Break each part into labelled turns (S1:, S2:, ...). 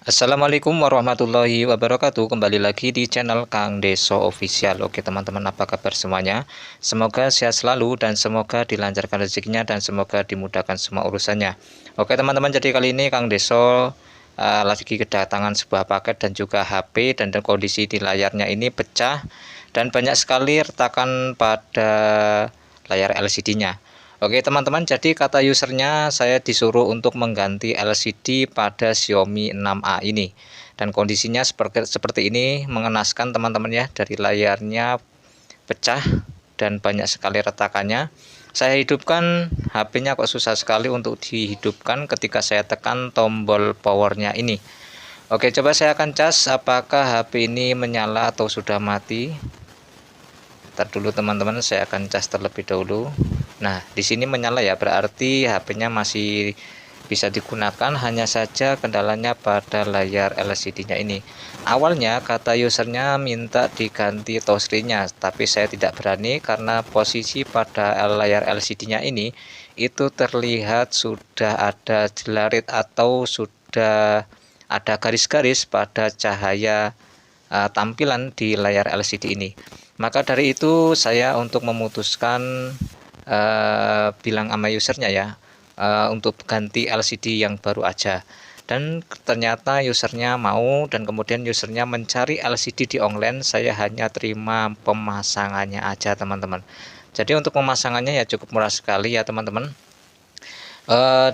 S1: Assalamualaikum warahmatullahi wabarakatuh. Kembali lagi di channel Kang Deso Official. Oke teman-teman, apa kabar semuanya? Semoga sehat selalu dan semoga dilancarkan rezekinya dan semoga dimudahkan semua urusannya. Oke teman-teman, jadi kali ini Kang Deso lagi kedatangan sebuah paket dan juga HP, dan kondisi di layarnya ini pecah dan banyak sekali retakan pada layar LCD-nya. Oke teman-teman, jadi kata usernya saya disuruh untuk mengganti LCD pada Xiaomi 6A ini, dan kondisinya seperti ini, mengenaskan teman-teman ya. Dari layarnya pecah dan banyak sekali retakannya. Saya hidupkan HP-nya, kok susah sekali untuk dihidupkan ketika saya tekan tombol powernya ini. Oke, coba saya akan cas apakah HP ini menyala atau sudah mati. Ntar dulu teman-teman, saya akan cas terlebih dahulu. Nah, di sini menyala ya, berarti HP-nya masih bisa digunakan, hanya saja kendalanya pada layar LCD-nya ini. Awalnya kata usernya minta diganti touchscreen-nya, tapi saya tidak berani karena posisi pada layar LCD-nya ini itu terlihat sudah ada jelarit atau sudah ada garis-garis pada cahaya tampilan di layar LCD ini. Maka dari itu saya untuk memutuskan bilang sama usernya ya, untuk ganti LCD yang baru aja. Dan ternyata usernya mau, dan kemudian usernya mencari LCD di online. Saya hanya terima pemasangannya aja teman-teman. Jadi untuk pemasangannya ya cukup murah sekali ya teman-teman.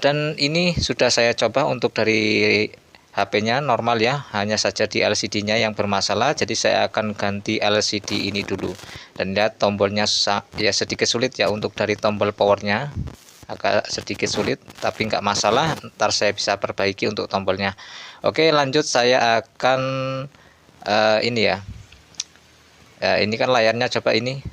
S1: Dan ini sudah saya coba untuk dari HP-nya normal ya, hanya saja di LCD-nya yang bermasalah. Jadi saya akan ganti LCD ini dulu. Dan lihat tombolnya ya sedikit sulit ya, untuk dari tombol powernya agak sedikit sulit, tapi nggak masalah, ntar saya bisa perbaiki untuk tombolnya. Oke, lanjut, saya akan ini ya. Ini kan layarnya, coba ini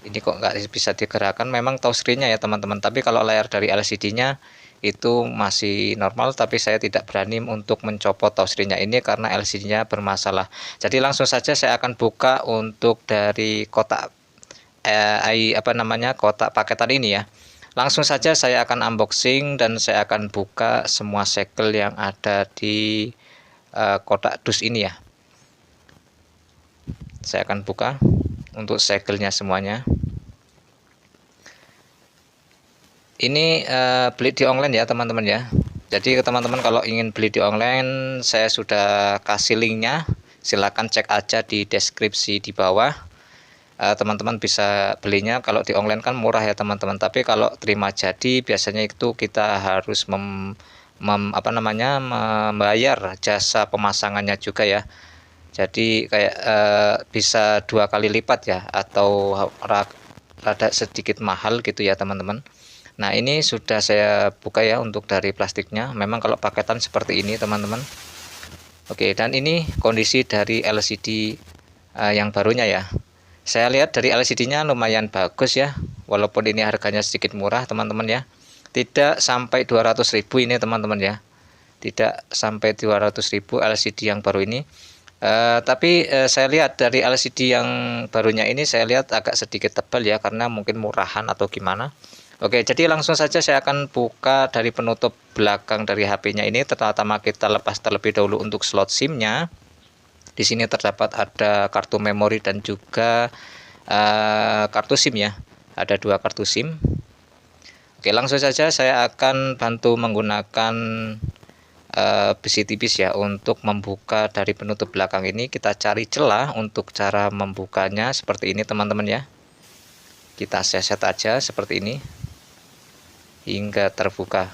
S1: kok nggak bisa digerakkan. Memang touchscreen-nya ya teman-teman, tapi kalau layar dari LCD-nya itu masih normal, tapi saya tidak berani untuk mencopot touchscreen-nya ini karena LCD-nya bermasalah. Jadi langsung saja saya akan buka untuk dari kotak kotak paketan ini ya. Langsung saja saya akan unboxing dan saya akan buka semua segel yang ada di kotak dus ini ya. Saya akan buka untuk segelnya semuanya. Ini beli di online ya teman-teman ya. Jadi teman-teman kalau ingin beli di online, saya sudah kasih linknya, silahkan cek aja di deskripsi di bawah. Teman-teman bisa belinya. Kalau di online kan murah ya teman-teman, tapi kalau terima jadi biasanya itu kita harus membayar jasa pemasangannya juga ya. Jadi kayak bisa 2 kali lipat ya, atau rada sedikit mahal gitu ya teman-teman. Nah, ini sudah saya buka ya untuk dari plastiknya. Memang kalau paketan seperti ini teman-teman. Oke, dan ini kondisi dari LCD yang barunya ya. Saya lihat dari LCD-nya lumayan bagus ya, walaupun ini harganya sedikit murah teman-teman ya. Tidak sampai 200.000 ini teman-teman ya. Tidak sampai 200.000 LCD yang baru ini. Tapi saya lihat dari LCD yang barunya ini, saya lihat agak sedikit tebal ya, karena mungkin murahan atau gimana. Oke, jadi langsung saja saya akan buka dari penutup belakang dari HP-nya ini. Pertama kita lepas terlebih dahulu untuk slot SIM-nya. Di sini terdapat ada kartu memori dan juga kartu SIM ya. Ada 2 kartu SIM. Oke, langsung saja saya akan bantu menggunakan besi tipis ya untuk membuka dari penutup belakang ini. Kita cari celah untuk cara membukanya seperti ini teman-teman ya. Kita seset aja seperti ini hingga terbuka.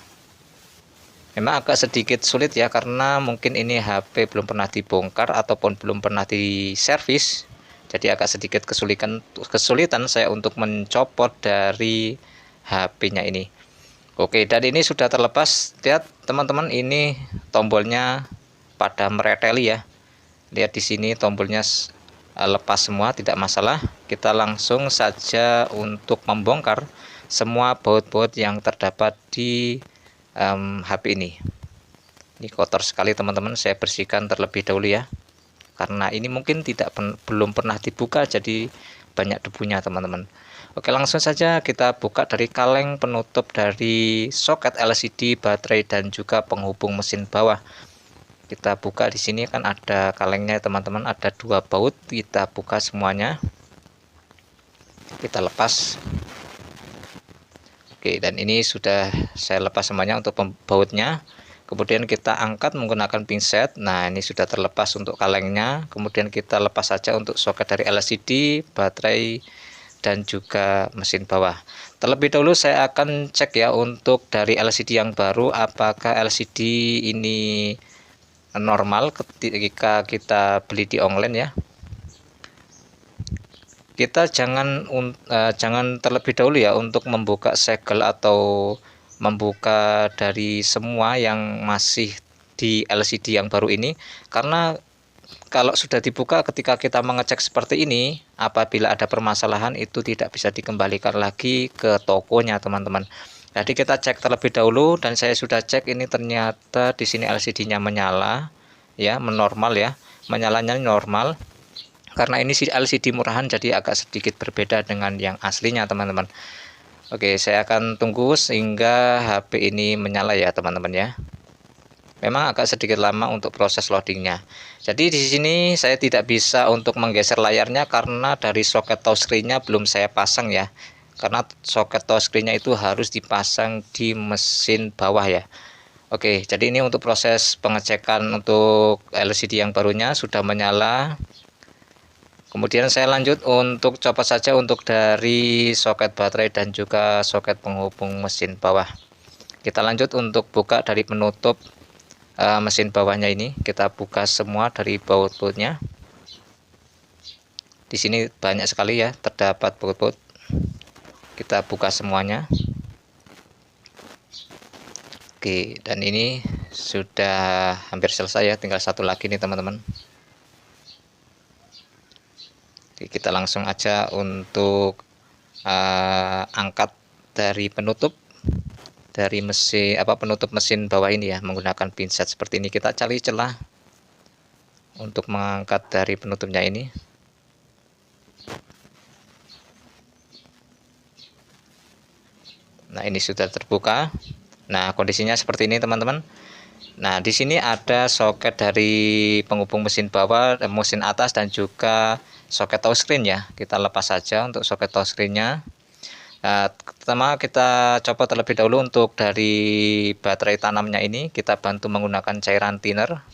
S1: Memang agak sedikit sulit ya, karena mungkin ini HP belum pernah dibongkar ataupun belum pernah diservis. Jadi agak sedikit kesulitan saya untuk mencopot dari HP-nya ini. Oke, dan ini sudah terlepas. Lihat teman-teman, ini tombolnya pada mereteli ya. Lihat di sini tombolnya lepas semua, tidak masalah. Kita langsung saja untuk membongkar semua baut-baut yang terdapat di HP ini. Ini kotor sekali teman-teman, saya bersihkan terlebih dahulu ya, karena ini mungkin belum pernah dibuka, jadi banyak debunya teman-teman. Oke, langsung saja kita buka dari kaleng penutup dari soket LCD, baterai dan juga penghubung mesin bawah. Kita buka di sini kan ada kalengnya teman-teman, ada 2 baut, kita buka semuanya. Kita lepas. Oke, dan ini sudah saya lepas semuanya untuk bautnya. Kemudian kita angkat menggunakan pinset. Nah, ini sudah terlepas untuk kalengnya. Kemudian kita lepas saja untuk soket dari LCD, baterai, dan juga mesin bawah. Terlebih dahulu saya akan cek ya untuk dari LCD yang baru, apakah LCD ini normal ketika kita beli di online ya. Kita jangan terlebih dahulu ya untuk membuka segel atau membuka dari semua yang masih di LCD yang baru ini, karena kalau sudah dibuka ketika kita mengecek seperti ini, apabila ada permasalahan itu tidak bisa dikembalikan lagi ke tokonya teman-teman. Jadi kita cek terlebih dahulu, dan saya sudah cek ini ternyata di sini LCD-nya menyala ya, menormal ya, menyalanya normal. Karena ini LCD murahan jadi agak sedikit berbeda dengan yang aslinya teman-teman. Oke, saya akan tunggu sehingga HP ini menyala ya teman-teman ya. Memang agak sedikit lama untuk proses loadingnya. Jadi di sini saya tidak bisa untuk menggeser layarnya karena dari soket touchscreen-nya belum saya pasang ya. Karena soket touchscreen-nya itu harus dipasang di mesin bawah ya. Oke, jadi ini untuk proses pengecekan untuk LCD yang barunya sudah menyala. Kemudian saya lanjut untuk copot saja untuk dari soket baterai dan juga soket penghubung mesin bawah. Kita lanjut untuk buka dari penutup mesin bawahnya ini. Kita buka semua dari baut-bautnya. Di sini banyak sekali ya, terdapat baut-baut. Kita buka semuanya. Oke, dan ini sudah hampir selesai ya, tinggal satu lagi nih teman-teman. Kita langsung aja untuk angkat dari penutup dari mesin penutup mesin bawah ini ya, menggunakan pinset seperti ini. Kita cari celah untuk mengangkat dari penutupnya ini. Nah, ini sudah terbuka. Nah, kondisinya seperti ini teman-teman. Nah, di sini ada soket dari penghubung mesin bawah, mesin atas, dan juga soket touchscreen ya. Kita lepas saja untuk soket touchscreen-nya. Pertama kita copot terlebih dahulu untuk dari baterai tanamnya ini. Kita bantu menggunakan cairan thinner.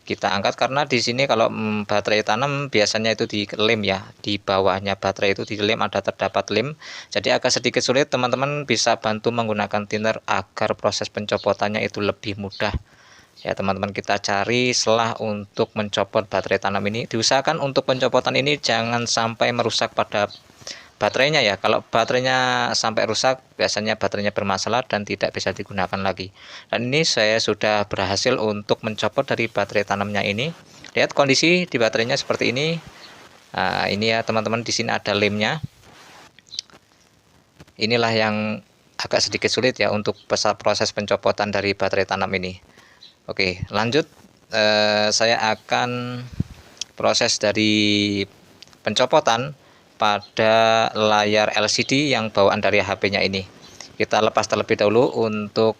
S1: Kita angkat karena di sini kalau baterai tanam biasanya itu dilem ya, di bawahnya baterai itu dilem, ada terdapat lem, jadi agak sedikit sulit. Teman-teman bisa bantu menggunakan thinner agar proses pencopotannya itu lebih mudah ya teman-teman. Kita cari selah untuk mencopot baterai tanam ini. Diusahakan untuk pencopotan ini jangan sampai merusak pada baterainya ya. Kalau baterainya sampai rusak, biasanya baterainya bermasalah dan tidak bisa digunakan lagi. Dan ini saya sudah berhasil untuk mencopot dari baterai tanamnya ini. Lihat kondisi di baterainya seperti ini. Nah, ini ya teman-teman, di sini ada lemnya. Inilah yang agak sedikit sulit ya untuk proses pencopotan dari baterai tanam ini. Oke, lanjut. Saya akan proses dari pencopotan pada layar LCD yang bawaan dari HP-nya ini. Kita lepas terlebih dahulu untuk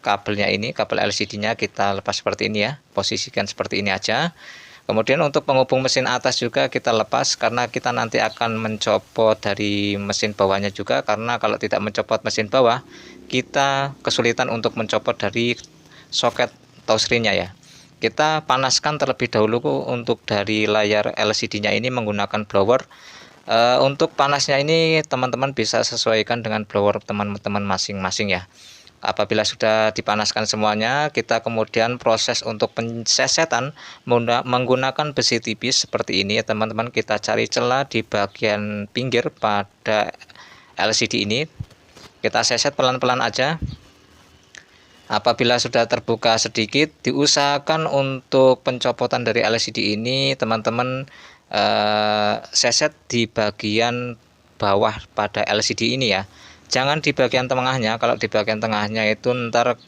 S1: kabelnya ini, kabel LCD-nya kita lepas seperti ini ya, posisikan seperti ini aja. Kemudian untuk penghubung mesin atas juga kita lepas karena kita nanti akan mencopot dari mesin bawahnya juga, karena kalau tidak mencopot mesin bawah kita kesulitan untuk mencopot dari soket touchscreen-nya ya. Kita panaskan terlebih dahulu untuk dari layar LCD-nya ini menggunakan blower. Untuk panasnya ini teman-teman bisa sesuaikan dengan blower teman-teman masing-masing ya. Apabila sudah dipanaskan semuanya, kita kemudian proses untuk pensesetan menggunakan besi tipis seperti ini ya teman-teman. Kita cari celah di bagian pinggir pada LCD ini. Kita seset pelan-pelan aja. Apabila sudah terbuka sedikit, diusahakan untuk pencopotan dari LCD ini teman-teman seset di bagian bawah pada LCD ini ya, jangan di bagian tengahnya. Kalau di bagian tengahnya itu ntar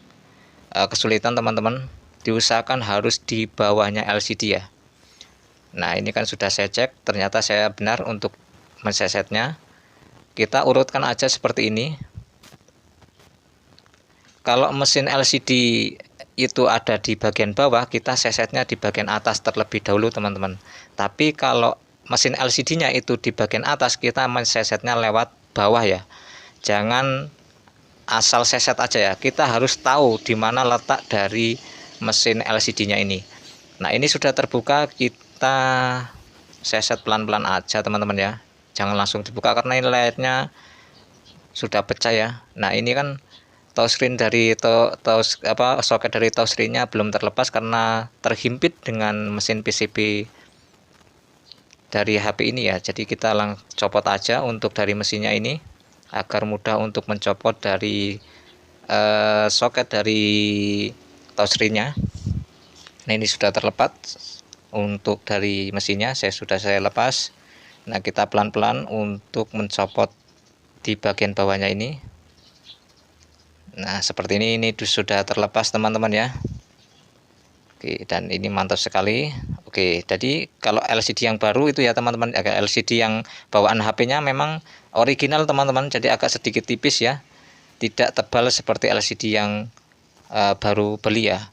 S1: kesulitan teman-teman. Diusahakan harus di bawahnya LCD ya. Nah, ini kan sudah saya cek, ternyata saya benar untuk mensesetnya. Kita urutkan aja seperti ini. Kalau mesin LCD itu ada di bagian bawah, kita sesetnya di bagian atas terlebih dahulu teman-teman. Tapi kalau mesin LCD-nya itu di bagian atas, kita mensesetnya lewat bawah ya. Jangan asal seset aja ya. Kita harus tahu di mana letak dari mesin LCD-nya ini. Nah, ini sudah terbuka, kita seset pelan-pelan aja teman-teman ya. Jangan langsung dibuka karena ini layarnya sudah pecah ya. Nah, ini kan touchscreen dari soket dari touchscreen-nya belum terlepas karena terhimpit dengan mesin PCB dari HP ini ya. Jadi kita copot aja untuk dari mesinnya ini agar mudah untuk mencopot dari soket dari touchscreen-nya. Nah, ini sudah terlepas untuk dari mesinnya, sudah saya lepas. Nah, kita pelan-pelan untuk mencopot di bagian bawahnya ini. Nah, seperti ini sudah terlepas teman-teman ya. Oke, dan ini mantap sekali. Oke, jadi kalau LCD yang baru itu ya teman-teman, agak LCD yang bawaan HP-nya memang original teman-teman, jadi agak sedikit tipis ya. Tidak tebal seperti LCD yang baru beli ya.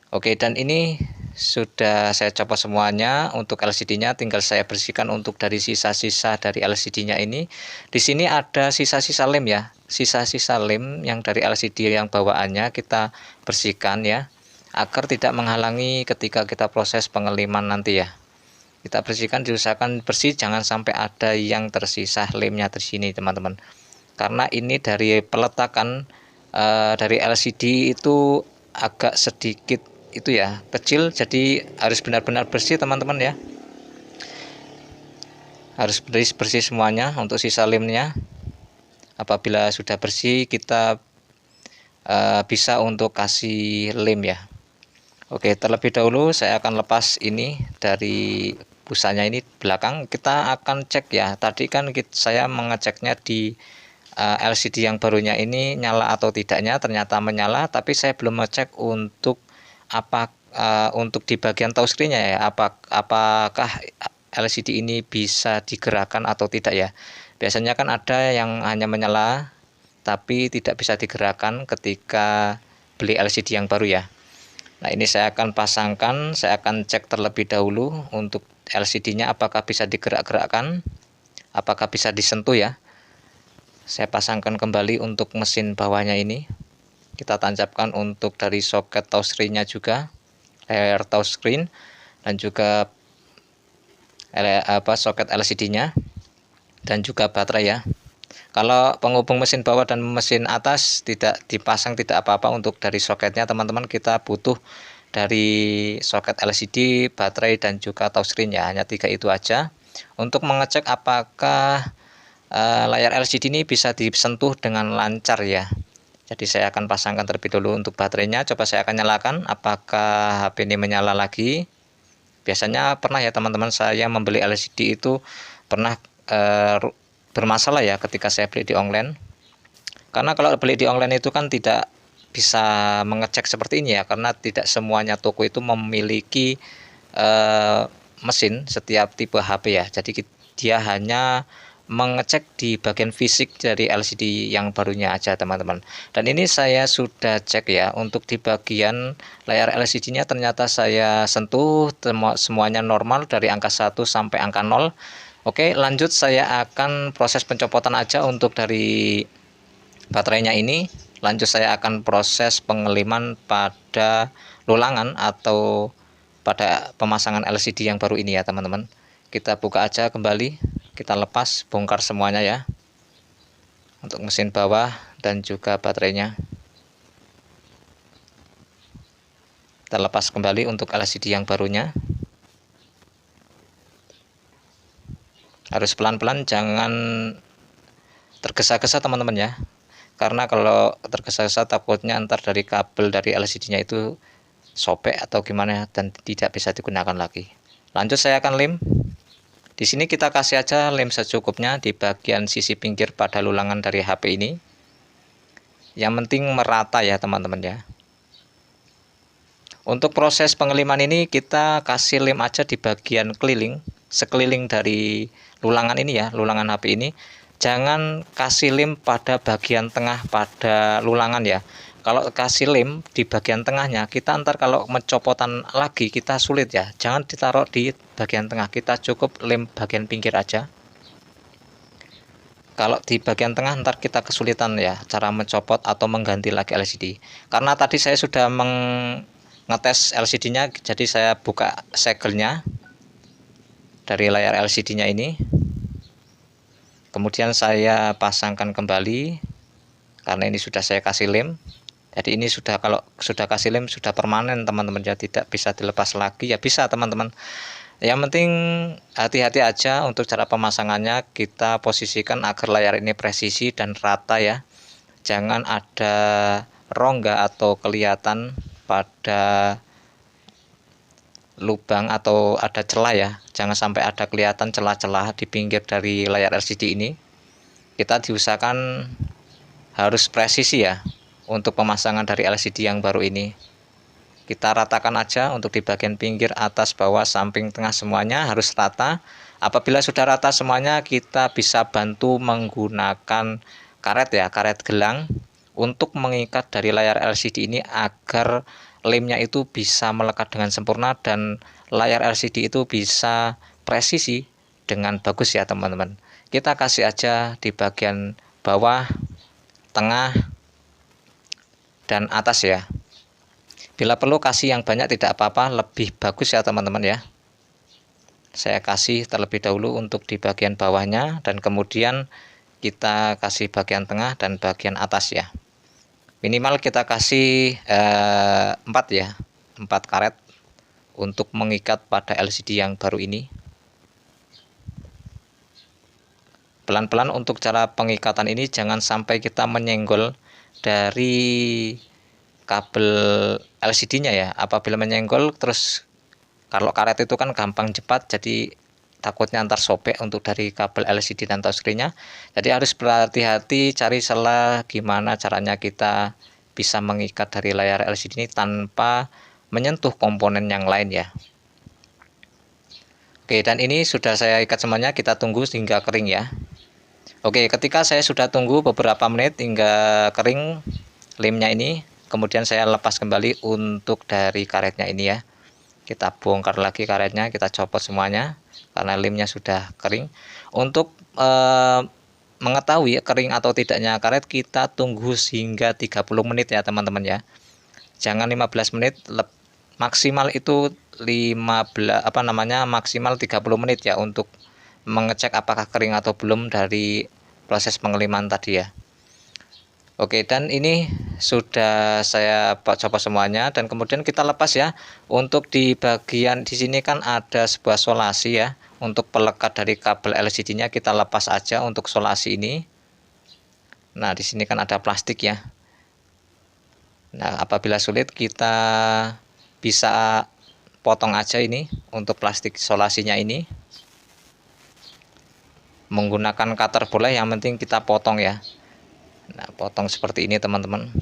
S1: Oke, dan ini sudah saya copot semuanya untuk LCD-nya, tinggal saya bersihkan untuk dari sisa-sisa dari LCD-nya ini. Di sini ada sisa-sisa lem ya, sisa-sisa lem yang dari LCD yang bawaannya kita bersihkan ya, agar tidak menghalangi ketika kita proses pengeliman nanti ya. Kita bersihkan, diusahakan bersih, jangan sampai ada yang tersisa lemnya di sini teman-teman. Karena ini dari peletakan dari LCD itu agak sedikit itu ya, kecil, jadi harus benar-benar bersih teman-teman ya. Harus bersih semuanya untuk sisa lemnya. Apabila sudah bersih, kita bisa untuk kasih lem ya. Oke, terlebih dahulu saya akan lepas ini dari busanya ini belakang. Kita akan cek ya, tadi kan saya mengeceknya di LCD yang barunya ini nyala atau tidaknya, ternyata menyala, tapi saya belum ngecek untuk untuk di bagian touchscreen-nya ya, apakah LCD ini bisa digerakkan atau tidak ya. Biasanya kan ada yang hanya menyala tapi tidak bisa digerakkan ketika beli LCD yang baru ya. Nah, ini saya akan pasangkan, saya akan cek terlebih dahulu untuk LCD-nya apakah bisa digerak-gerakkan, apakah bisa disentuh ya. Saya pasangkan kembali untuk mesin bawahnya ini. Kita tancapkan untuk dari soket touchscreen-nya juga, layar touchscreen, dan juga soket LCD-nya, dan juga baterai ya. Kalau penghubung mesin bawah dan mesin atas tidak dipasang tidak apa-apa. Untuk dari soketnya teman-teman, kita butuh dari soket LCD, baterai, dan juga touchscreen ya. Hanya 3 itu aja. Untuk mengecek apakah layar LCD ini bisa disentuh dengan lancar ya. Jadi saya akan pasangkan terlebih dulu untuk baterainya. Coba saya akan nyalakan, apakah HP ini menyala lagi. Biasanya pernah ya teman-teman, saya membeli LCD itu pernah bermasalah ya ketika saya beli di online. Karena kalau beli di online itu kan tidak bisa mengecek seperti ini ya, karena tidak semuanya toko itu memiliki mesin setiap tipe HP ya. Jadi dia hanya mengecek di bagian fisik dari LCD yang barunya aja teman-teman. Dan ini saya sudah cek ya, untuk di bagian layar LCD-nya ternyata saya sentuh semuanya normal dari angka 1 sampai angka 0. Oke, lanjut saya akan proses pencopotan aja untuk dari baterainya ini. Lanjut saya akan proses pengeliman pada lulangan atau pada pemasangan LCD yang baru ini ya teman-teman. Kita buka aja kembali, kita lepas, bongkar semuanya ya, untuk mesin bawah dan juga baterainya. Kita lepas kembali untuk LCD yang barunya. Harus pelan-pelan, jangan tergesa-gesa teman-teman ya, karena kalau tergesa-gesa takutnya ntar dari kabel dari LCD-nya itu sobek atau gimana dan tidak bisa digunakan lagi. Lanjut saya akan lem. Di sini kita kasih aja lem secukupnya di bagian sisi pinggir pada lulangan dari HP ini. Yang penting merata ya teman-teman ya. Untuk proses pengeliman ini kita kasih lem aja di bagian keliling, sekeliling dari lulangan ini ya, lulangan HP ini. Jangan kasih lem pada bagian tengah pada lulangan ya. Kalau kasih lem di bagian tengahnya, kita ntar kalau mencopotan lagi kita sulit ya. Jangan ditaruh di bagian tengah, kita cukup lem bagian pinggir aja. Kalau di bagian tengah ntar kita kesulitan ya cara mencopot atau mengganti lagi LCD. Karena tadi saya sudah ngetes LCD-nya, jadi saya buka segelnya dari layar LCD-nya ini. Kemudian saya pasangkan kembali karena ini sudah saya kasih lem. Jadi ini sudah, kalau sudah kasih lem sudah permanen teman-teman ya, tidak bisa dilepas lagi ya. Bisa teman-teman, yang penting hati-hati aja untuk cara pemasangannya. Kita posisikan agar layar ini presisi dan rata ya, jangan ada rongga atau kelihatan pada lubang atau ada celah ya, jangan sampai ada kelihatan celah-celah di pinggir dari layar LCD ini. Kita diusahakan harus presisi ya untuk pemasangan dari LCD yang baru ini. Kita ratakan aja untuk di bagian pinggir, atas, bawah, samping, tengah, semuanya harus rata. Apabila sudah rata semuanya, kita bisa bantu menggunakan karet ya, karet gelang untuk mengikat dari layar LCD ini agar lemnya itu bisa melekat dengan sempurna dan layar LCD itu bisa presisi dengan bagus ya teman-teman. Kita kasih aja di bagian bawah, tengah, dan atas ya. Bila perlu kasih yang banyak tidak apa-apa, lebih bagus ya teman-teman ya. Saya kasih terlebih dahulu untuk di bagian bawahnya, dan kemudian kita kasih bagian tengah dan bagian atas ya. Minimal kita kasih 4 ya, 4 karet untuk mengikat pada LCD yang baru ini. Pelan-pelan untuk cara pengikatan ini, jangan sampai kita menyenggol dari kabel LCD-nya ya. Apabila menyenggol terus, kalau karet itu kan gampang cepat, jadi takutnya antar sobek untuk dari kabel LCD dan touchscreen-nya. Jadi harus berhati-hati, cari celah gimana caranya kita bisa mengikat dari layar LCD ini tanpa menyentuh komponen yang lain ya. Oke, dan ini sudah saya ikat semuanya, kita tunggu hingga kering ya. Oke, ketika saya sudah tunggu beberapa menit hingga kering lemnya ini, kemudian saya lepas kembali untuk dari karetnya ini ya. Kita bongkar lagi karetnya, kita copot semuanya karena lemnya sudah kering. Untuk mengetahui kering atau tidaknya karet, kita tunggu hingga 30 menit ya teman-teman ya. Jangan 15 menit, maksimal itu maksimal 30 menit ya untuk mengecek apakah kering atau belum dari proses pengeliman tadi ya. Oke, dan ini sudah saya coba semuanya, dan kemudian kita lepas ya. Untuk di bagian di sini kan ada sebuah solasi ya, untuk pelekat dari kabel LCD-nya kita lepas aja untuk solasi ini. Nah, di sini kan ada plastik ya. Nah, apabila sulit kita bisa potong aja ini untuk plastik solasinya ini. Menggunakan cutter boleh, yang penting kita potong ya. Nah, potong seperti ini teman-teman.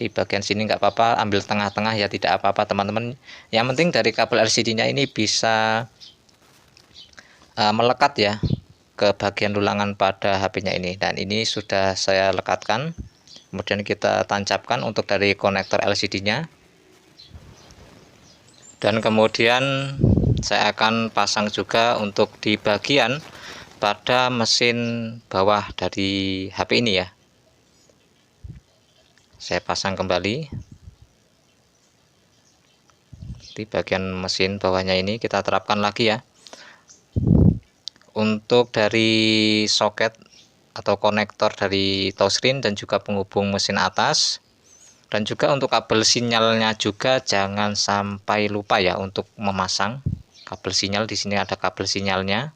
S1: Di bagian sini nggak apa-apa, ambil tengah-tengah ya, tidak apa-apa teman-teman. Yang penting dari kabel LCD-nya ini bisa melekat ya ke bagian dulangan pada HP-nya ini. Dan ini sudah saya lekatkan. Kemudian kita tancapkan untuk dari konektor LCD-nya. Dan kemudian saya akan pasang juga untuk di bagian pada mesin bawah dari HP ini ya. Saya pasang kembali di bagian mesin bawahnya ini, kita terapkan lagi ya. Untuk dari soket atau konektor dari touchscreen dan juga penghubung mesin atas, dan juga untuk kabel sinyalnya juga jangan sampai lupa ya untuk memasang kabel sinyal. Di sini ada kabel sinyalnya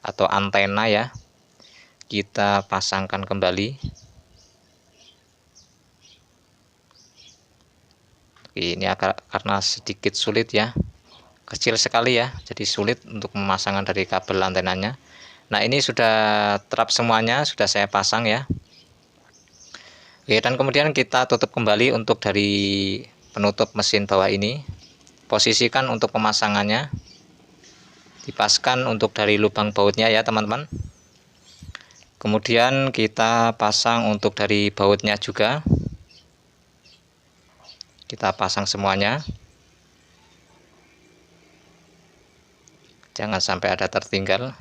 S1: atau antena ya, kita pasangkan kembali. Ini karena sedikit sulit ya, kecil sekali ya, jadi sulit untuk pemasangan dari kabel antenanya. Nah, ini sudah terap semuanya, sudah saya pasang ya. Oke, dan kemudian kita tutup kembali untuk dari penutup mesin bawah ini. Posisikan untuk pemasangannya, dipaskan untuk dari lubang bautnya ya teman-teman. Kemudian kita pasang untuk dari bautnya juga. Kita pasang semuanya. Jangan sampai ada tertinggal.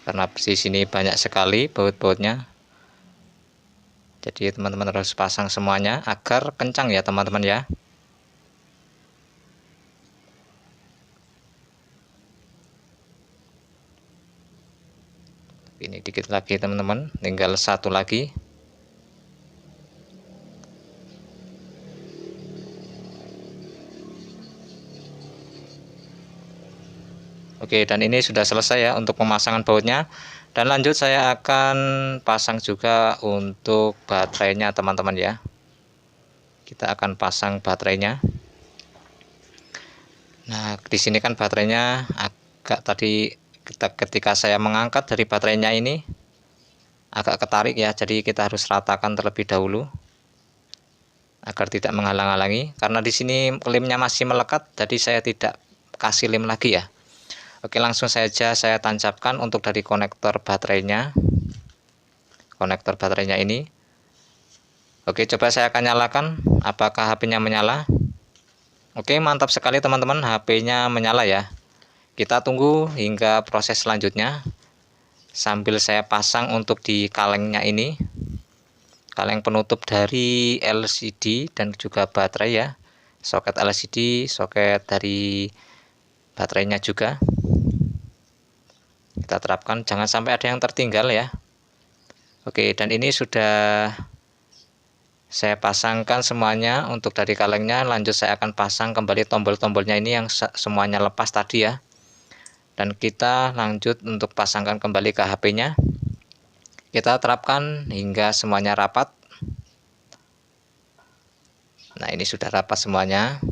S1: Karena di sini banyak sekali baut-bautnya, jadi teman-teman harus pasang semuanya agar kencang ya teman-teman ya. Ini dikit lagi teman-teman, tinggal satu lagi. Oke, dan ini sudah selesai ya untuk pemasangan bautnya. Dan lanjut saya akan pasang juga untuk baterainya teman-teman ya. Kita akan pasang baterainya. Nah, di sini kan baterainya agak tadi ketika saya mengangkat dari baterainya ini agak ketarik ya. Jadi kita harus ratakan terlebih dahulu agar tidak menghalang-halangi. Karena di sini lemnya masih melekat, jadi saya tidak kasih lem lagi ya. Oke, langsung saja saya tancapkan untuk dari konektor baterainya. Konektor baterainya ini. Oke, coba saya akan nyalakan. Apakah HP-nya menyala? Oke, mantap sekali teman-teman, HP-nya menyala ya. Kita tunggu hingga proses selanjutnya. Sambil saya pasang untuk di kalengnya ini. Kaleng penutup dari LCD dan juga baterai ya. Soket LCD, soket dari baterainya juga. Kita terapkan, jangan sampai ada yang tertinggal ya. Oke, dan ini sudah saya pasangkan semuanya untuk dari kalengnya. Lanjut saya akan pasang kembali tombol-tombolnya ini yang semuanya lepas tadi ya. Dan kita lanjut untuk pasangkan kembali ke HP-nya. Kita terapkan hingga semuanya rapat. Nah, ini sudah rapat semuanya.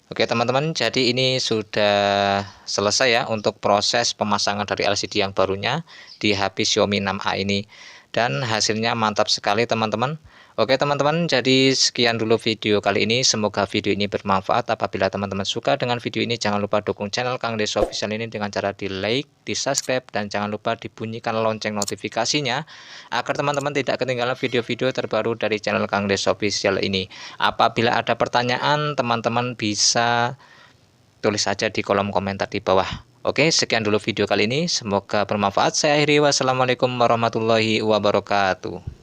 S1: Oke teman-teman, jadi ini sudah selesai ya untuk proses pemasangan dari LCD yang barunya di HP Xiaomi 6A ini. Dan hasilnya mantap sekali teman-teman. Oke teman-teman, jadi sekian dulu video kali ini. Semoga video ini bermanfaat. Apabila teman-teman suka dengan video ini, jangan lupa dukung channel Kang Deso Official ini dengan cara di like, di subscribe, dan jangan lupa dibunyikan lonceng notifikasinya agar teman-teman tidak ketinggalan video-video terbaru dari channel Kang Deso Official ini. Apabila ada pertanyaan, teman-teman bisa tulis saja di kolom komentar di bawah. Oke, sekian dulu video kali ini. Semoga bermanfaat. Saya akhiri. Wassalamualaikum warahmatullahi wabarakatuh.